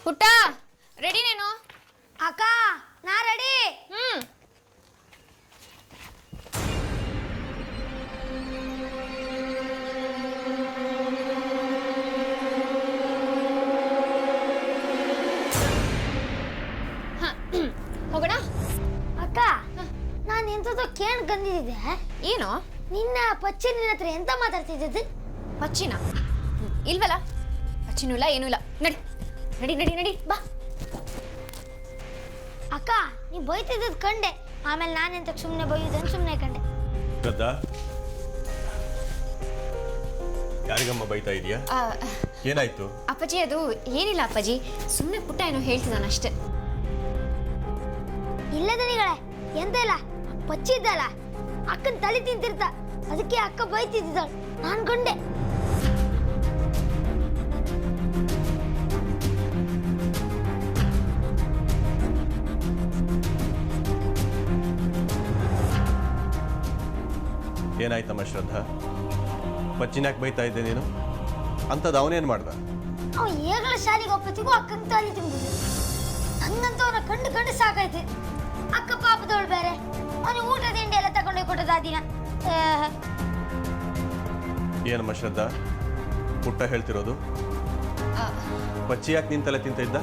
ಪುಟ್ಟ ರೆಡಿ ನೇನು? ಅಕ್ಕ ನಾ ರೆಡಿ. ಹೋಗೋಣ. ಅಕ್ಕ ನಾನು ಎಂತದೋ ಕೇಳ್ ಬಂದಿದ್ದೆ. ಏನು? ನಿನ್ನ ಪಚ್ಚಿ ನಿನ್ನ ಹತ್ರ ಎಂತ ಮಾತಾಡ್ತಿದ್ದದ್ದು? ಪಚ್ಚಿನ ಇಲ್ವಲ್ಲ, ಪಚ್ಚಿನೂ ಇಲ್ಲ ಏನೂ ಇಲ್ಲ. ನಡಿ ನಡಿ ನಡಿ ನಡಿ ಬಾ. ಅಕ್ಕ ನೀ ಬೈತಿದ್ದದ್ ಕಂಡೆ, ಆಮೇಲೆ ನಾನೆಂತ ಸುಮ್ಮನೆ ಬೈಯುದನ್ನು ಸುಮ್ಮನೆ ಕಂಡೆ. ಗದ್ದಾ ಯಾರಿಗಮ್ಮ ಬೈತಾ ಇದೀಯಾ? ಏನಾಯ್ತು? ಅಪ್ಪಾಜಿ ಅದು ಏನಿಲ್ಲ ಅಪ್ಪಾಜಿ, ಸುಮ್ಮನೆ ಪುಟ್ಟ ಏನೋ ಹೇಳ್ತಿದ್ದಾನಷ್ಟೇ. ಇಲ್ಲ ದನಿಗಳೇ, ಎಂತ ಇಲ್ಲ, ಪಚ್ಚಿ ಇದ್ದಲ್ಲ ಅಕ್ಕನ ತಲೆ ತಿಂತಿರ್ತ, ಅದಕ್ಕೆ ಅಕ್ಕ ಬೈತಿದ್ದಾಳೆ, ನಾನು ಕಂಡೆ. ಏನಾಯ್ತಮ್ಮ ಶ್ರದ್ಧಾ? ಪಚ್ಚಿನ್ಯಾಕೆ ಬೈತಾ ಇದ್ದೆ ನೀನು? ಅಂಥದ್ದು ಅವನೇನು ಮಾಡ್ದ? ಅವ ಈಗಲ ಶಾಲೆಗೆ ಒಪ್ಪತ್ತಿಗೂ ಅಕ್ಕನ ತಲೆ ತಿಂದಿದ್ದು. ನಂಗಂತೂ ಅವನ ಕಂಡು ಕಂಡು ಸಾಕಾಯ್ತು. ಅಕ್ಕ ಪಾಪದವಳು ಬೇರೆ, ಅವನು ಊಟ ತಿಂಡಿ ಎಲ್ಲ ತಗೊಂಡೋಗಿ ಕೊಟ್ಟದ ಆ ದಿನ. ಏನಮ್ಮ ಶ್ರದ್ಧಾ ಪುಟ್ಟ ಹೇಳ್ತಿರೋದು? ಪಚ್ಚಿ ಯಾಕೆ ನಿನ್ ತಲೆ ತಿಂತ ಇದ್ದ?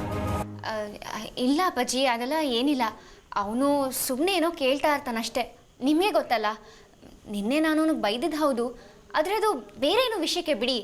ಇಲ್ಲ ಅಪ್ಪಾಜಿ, ಅದೆಲ್ಲ ಏನಿಲ್ಲ. ಅವನು ಸುಮ್ಮನೆ ಏನೋ ಕೇಳ್ತಾ ಇರ್ತಾನಷ್ಟೇ. ನಿಮಗೆ ಗೊತ್ತಲ್ಲ, ನಿನ್ನೆ ನಾನು ಅವನಿಗೆ ಬೈದಿದ್ದು ಹೌದು, ಆದರೆ ಅದು ಬೇರೆ ಏನೋ ವಿಷಯಕ್ಕೆ ಬಿಡಿ.